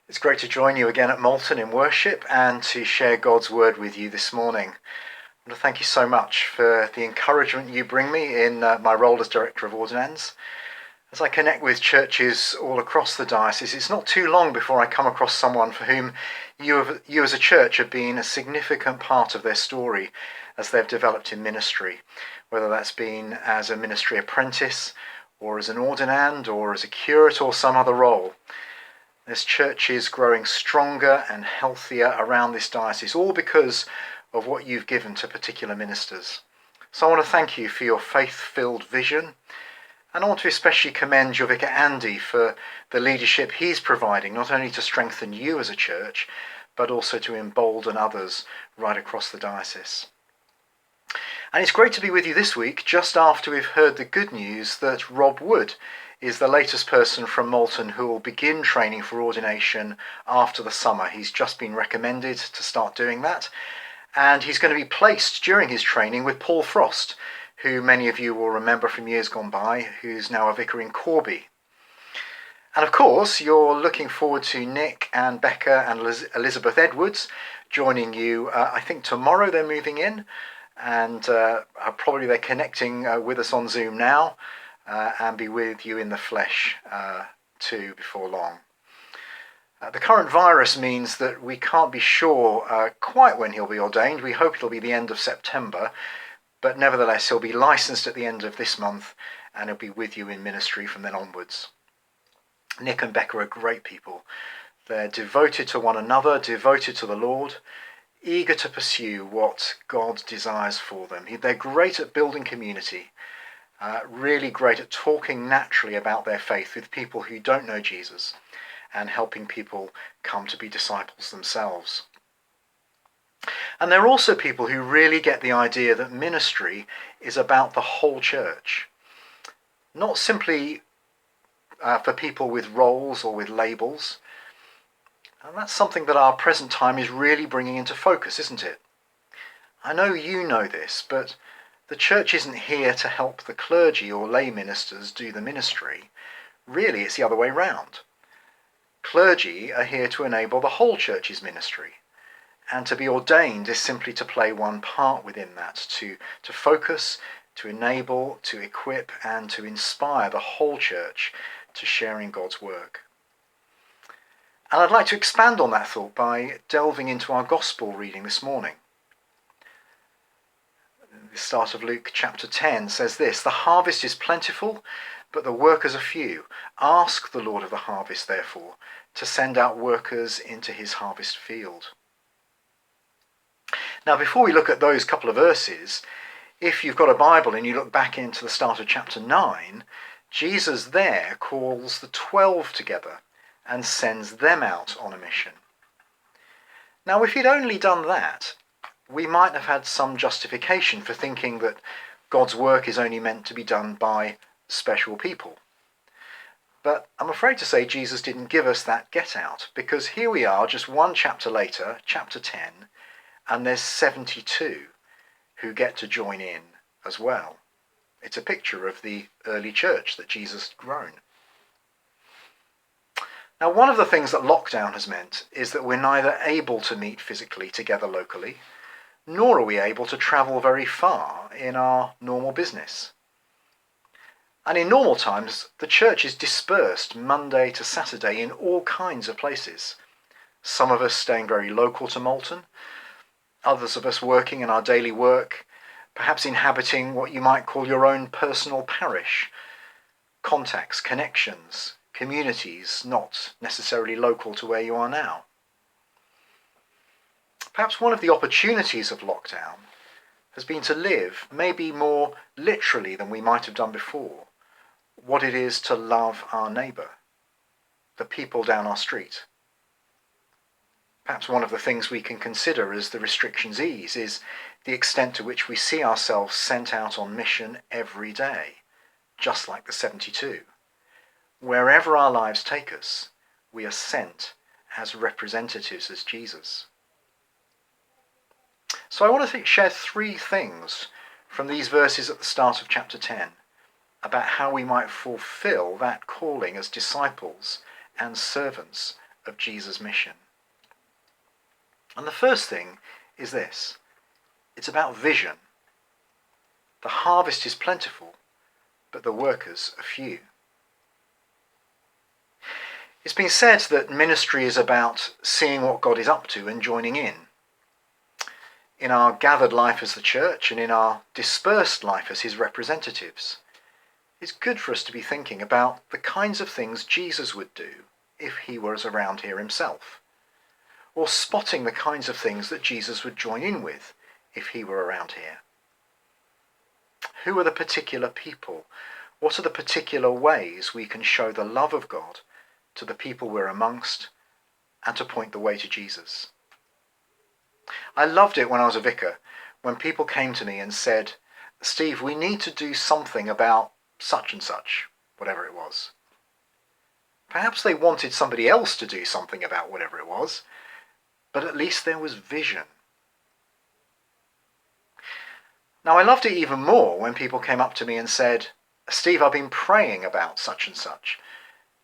It's great to join you again at Moulton in worship and to share God's word with you this morning. I want to thank you so much for the encouragement you bring me in my role as Director of Ordinands. As I connect with churches all across the diocese, it's not too long before I come across someone for whom you as a church have been a significant part of their story as they've developed in ministry, whether that's been as a ministry apprentice or as an ordinand or as a curate or some other role. This church is growing stronger and healthier around this diocese, all because of what you've given to particular ministers. So I want to thank you for your faith-filled vision, and I want to especially commend your Vicar Andy for the leadership he's providing, not only to strengthen you as a church, but also to embolden others right across the diocese. And it's great to be with you this week, just after we've heard the good news that Rob Wood is the latest person from Moulton who will begin training for ordination after the summer. He's just been recommended to start doing that, and he's going to be placed during his training with Paul Frost, who many of you will remember from years gone by, who's now a vicar in Corby. And of course, you're looking forward to Nick and Becca and Elizabeth Edwards joining you. I think tomorrow they're moving in, and probably they're connecting with us on Zoom now. And be with you in the flesh too before long. The current virus means that we can't be sure quite when he'll be ordained. We hope it'll be the end of September, but nevertheless he'll be licensed at the end of this month and he'll be with you in ministry from then onwards. Nick and Becca are great people. They're devoted to one another, devoted to the Lord, eager to pursue what God desires for them. They're great at building community. Really great at talking naturally about their faith with people who don't know Jesus and helping people come to be disciples themselves. And they're also people who really get the idea that ministry is about the whole church, not simply for people with roles or with labels. And that's something that our present time is really bringing into focus, isn't it? I know you know this, but the church isn't here to help the clergy or lay ministers do the ministry. Really, it's the other way round. Clergy are here to enable the whole church's ministry. And to be ordained is simply to play one part within that, to focus, to enable, to equip, and to inspire the whole church to sharing God's work. And I'd like to expand on that thought by delving into our gospel reading this morning. The start of Luke chapter 10 says this: "The harvest is plentiful, but the workers are few. Ask the Lord of the harvest, therefore, to send out workers into his harvest field." Now, before we look at those couple of verses, if you've got a Bible and you look back into the start of chapter 9, Jesus there calls the 12 together and sends them out on a mission. Now, if he'd only done that, we might have had some justification for thinking that God's work is only meant to be done by special people. But I'm afraid to say Jesus didn't give us that get out, because here we are just one chapter later, chapter 10, and there's 72 who get to join in as well. It's a picture of the early church that Jesus had grown. Now, one of the things that lockdown has meant is that we're neither able to meet physically together locally, nor are we able to travel very far in our normal business. And in normal times, the church is dispersed Monday to Saturday in all kinds of places. Some of us staying very local to Moulton, others of us working in our daily work, perhaps inhabiting what you might call your own personal parish. Contacts, connections, communities not necessarily local to where you are now. Perhaps one of the opportunities of lockdown has been to live, maybe more literally than we might have done before, what it is to love our neighbour, the people down our street. Perhaps one of the things we can consider as the restrictions ease is the extent to which we see ourselves sent out on mission every day, just like the 72. Wherever our lives take us, we are sent as representatives as Jesus. So I want to share 3 things from these verses at the start of chapter 10 about how we might fulfill that calling as disciples and servants of Jesus' mission. And the first thing is this. It's about vision. The harvest is plentiful, but the workers are few. It's been said that ministry is about seeing what God is up to and joining in. In our gathered life as the church and in our dispersed life as his representatives, it's good for us to be thinking about the kinds of things Jesus would do if he was around here himself, or spotting the kinds of things that Jesus would join in with if he were around here. Who are the particular people? What are the particular ways we can show the love of God to the people we're amongst and to point the way to Jesus? I loved it when I was a vicar, when people came to me and said, "Steve, we need to do something about such and such," whatever it was. Perhaps they wanted somebody else to do something about whatever it was, but at least there was vision. Now, I loved it even more when people came up to me and said, "Steve, I've been praying about such and such,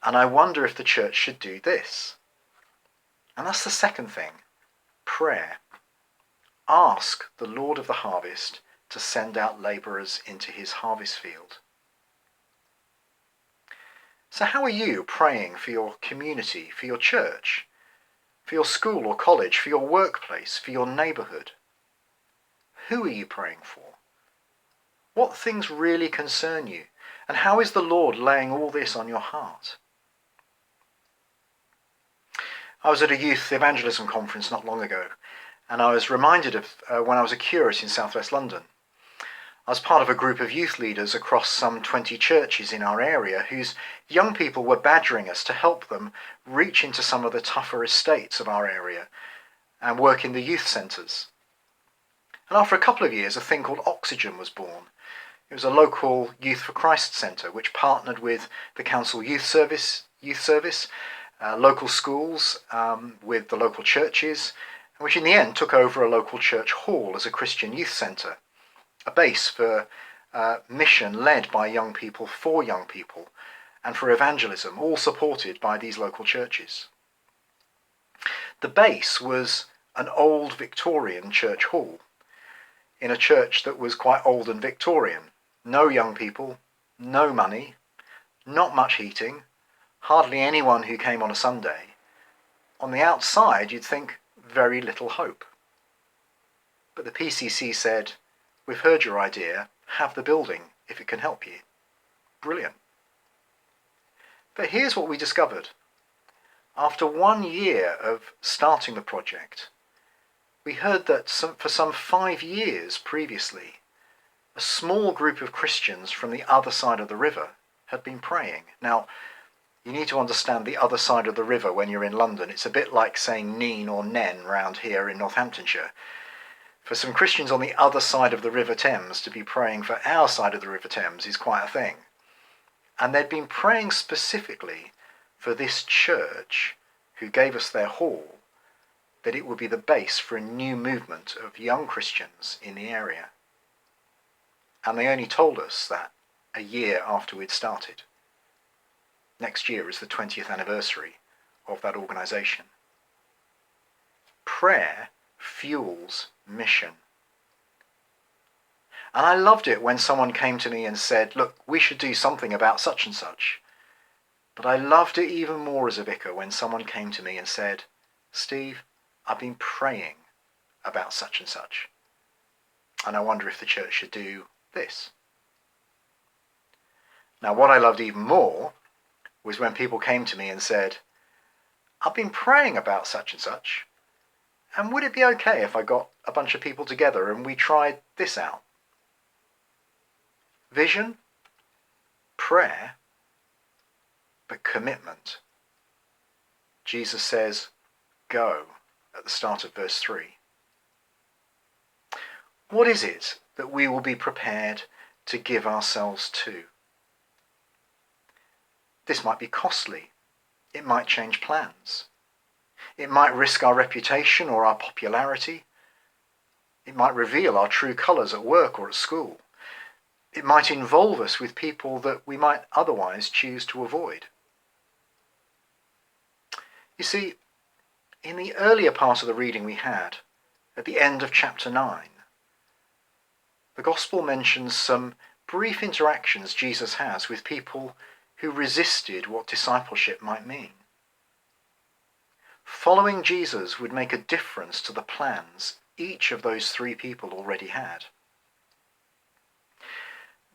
and I wonder if the church should do this." And that's the second thing, prayer. Ask the Lord of the harvest to send out labourers into his harvest field. So how are you praying for your community, for your church, for your school or college, for your workplace, for your neighbourhood? Who are you praying for? What things really concern you? And how is the Lord laying all this on your heart? I was at a youth evangelism conference not long ago, and I was reminded of when I was a curate in southwest London. I was part of a group of youth leaders across some 20 churches in our area whose young people were badgering us to help them reach into some of the tougher estates of our area and work in the youth centres. And after a couple of years, a thing called Oxygen was born. It was a local Youth for Christ centre which partnered with the council youth service, local schools, with the local churches, which in the end took over a local church hall as a Christian youth centre, a base for mission led by young people for young people and for evangelism, all supported by these local churches. The base was an old Victorian church hall in a church that was quite old and Victorian. No young people, no money, not much heating, hardly anyone who came on a Sunday. On the outside, you'd think very little hope. But the PCC said, "We've heard your idea, have the building if it can help you." Brilliant. But here's what we discovered. After 1 year of starting the project, we heard that for some 5 years previously, a small group of Christians from the other side of the river had been praying. Now, you need to understand the other side of the river when you're in London. It's a bit like saying Neen or Nen round here in Northamptonshire. For some Christians on the other side of the River Thames to be praying for our side of the River Thames is quite a thing. And they'd been praying specifically for this church who gave us their hall, that it would be the base for a new movement of young Christians in the area. And they only told us that a year after we'd started. Next year is the 20th anniversary of that organisation. Prayer fuels mission. And I loved it when someone came to me and said, "Look, we should do something about such and such." But I loved it even more as a vicar when someone came to me and said, "Steve, I've been praying about such and such, and I wonder if the church should do this." Now, what I loved even more was when people came to me and said, "I've been praying about such and such, and would it be okay if I got a bunch of people together and we tried this out?" Vision, prayer, but commitment. Jesus says, "Go," at the start of verse 3. What is it that we will be prepared to give ourselves to? This might be costly. It might change plans. It might risk our reputation or our popularity. It might reveal our true colours at work or at school. It might involve us with people that we might otherwise choose to avoid. You see, in the earlier part of the reading we had, at the end of chapter 9, the Gospel mentions some brief interactions Jesus has with people who resisted what discipleship might mean. Following Jesus would make a difference to the plans each of those three people already had.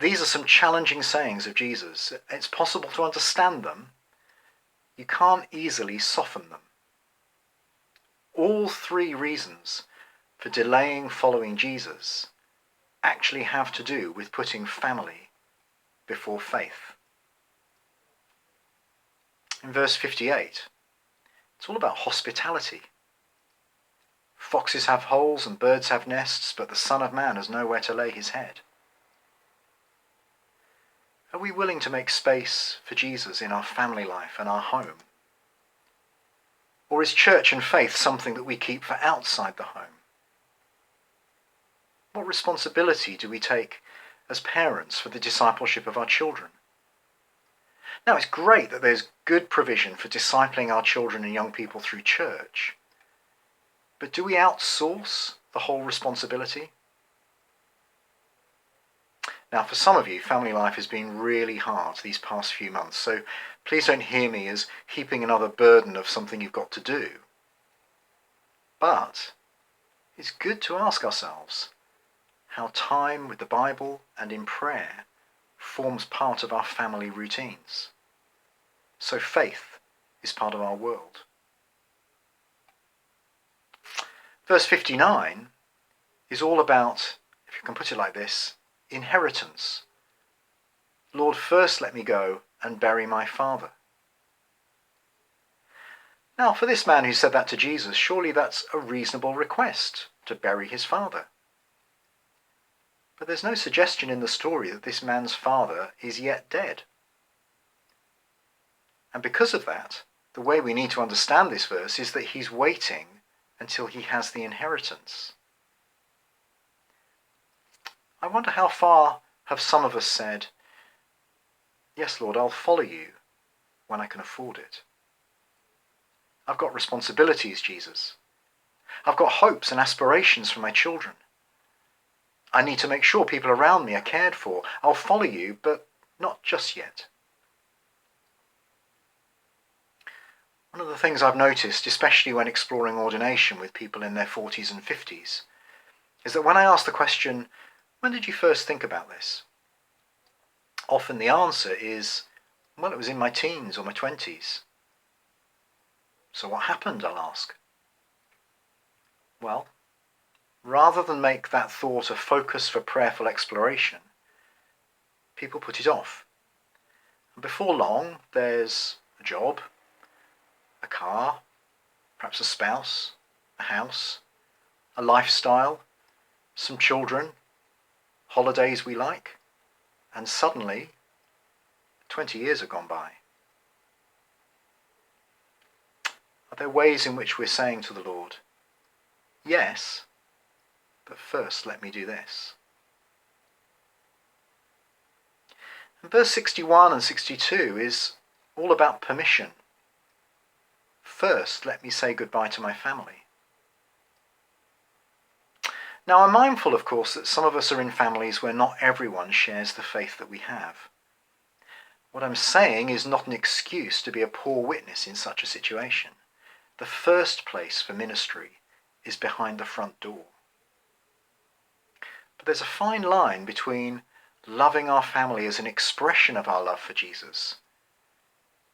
These are some challenging sayings of Jesus. It's possible to understand them. You can't easily soften them. All three reasons for delaying following Jesus actually have to do with putting family before faith. In verse 58, it's all about hospitality. Foxes have holes and birds have nests, but the Son of Man has nowhere to lay his head. Are we willing to make space for Jesus in our family life and our home? Or is church and faith something that we keep for outside the home? What responsibility do we take as parents for the discipleship of our children? Now, it's great that there's good provision for discipling our children and young people through church, but do we outsource the whole responsibility? Now, for some of you, family life has been really hard these past few months, so please don't hear me as heaping another burden of something you've got to do. But it's good to ask ourselves how time with the Bible and in prayer forms part of our family routines. So faith is part of our world. Verse 59 is all about, if you can put it like this, inheritance. Lord, first let me go and bury my father. Now, for this man who said that to Jesus, surely that's a reasonable request, to bury his father. But there's no suggestion in the story that this man's father is yet dead. And because of that, the way we need to understand this verse is that he's waiting until he has the inheritance. I wonder how far have some of us said, yes, Lord, I'll follow you when I can afford it. I've got responsibilities, Jesus. I've got hopes and aspirations for my children. I need to make sure people around me are cared for. I'll follow you, but not just yet. One of the things I've noticed, especially when exploring ordination with people in their 40s and 50s, is that when I ask the question, when did you first think about this? Often the answer is, well, it was in my teens or my 20s. So what happened, I'll ask. Well, rather than make that thought a focus for prayerful exploration, people put it off. And before long, there's a job, a car, perhaps a spouse, a house, a lifestyle, some children, holidays we like, and suddenly 20 years have gone by. Are there ways in which we're saying to the Lord, yes, but first let me do this? And verse 61 and 62 is all about permission. First, let me say goodbye to my family. Now, I'm mindful, of course, that some of us are in families where not everyone shares the faith that we have. What I'm saying is not an excuse to be a poor witness in such a situation. The first place for ministry is behind the front door. But there's a fine line between loving our family as an expression of our love for Jesus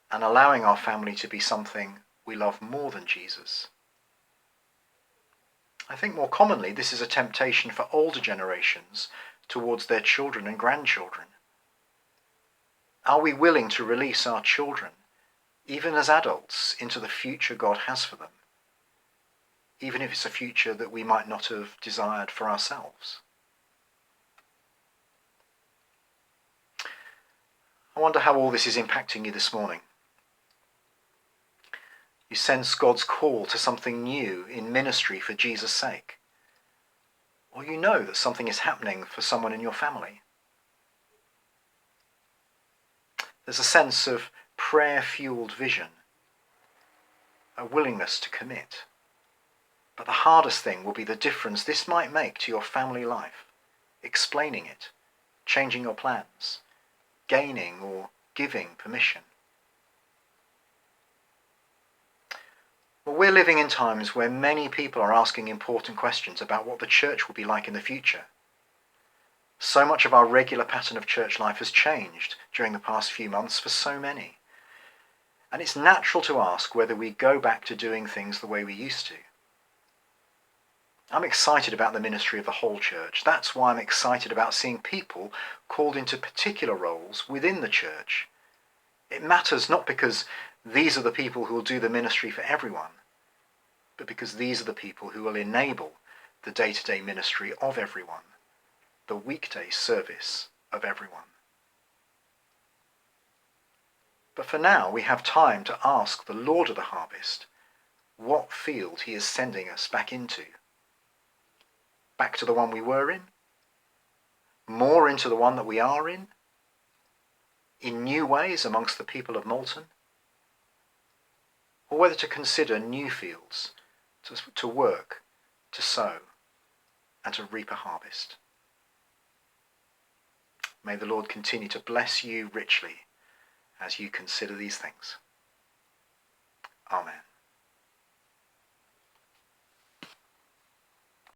and allowing our family to be something we love more than Jesus. I think more commonly this is a temptation for older generations towards their children and grandchildren. Are we willing to release our children, even as adults, into the future God has for them, even if it's a future that we might not have desired for ourselves? I wonder how all this is impacting you this morning. You sense God's call to something new in ministry for Jesus' sake. Or you know that something is happening for someone in your family. There's a sense of prayer-fueled vision. a willingness to commit. But the hardest thing will be the difference this might make to your family life, explaining it, changing your plans, gaining or giving permission. Well, we're living in times where many people are asking important questions about what the church will be like in the future. So much of our regular pattern of church life has changed during the past few months for so many. And it's natural to ask whether we go back to doing things the way we used to. I'm excited about the ministry of the whole church. That's why I'm excited about seeing people called into particular roles within the church. It matters not because these are the people who will do the ministry for everyone, but because these are the people who will enable the day-to-day ministry of everyone, the weekday service of everyone. But for now, we have time to ask the Lord of the harvest what field he is sending us back into. Back to the one we were in? More into the one that we are in? In new ways amongst the people of Moulton? Or whether to consider new fields to work, to sow, and to reap a harvest. May the Lord continue to bless you richly as you consider these things. Amen.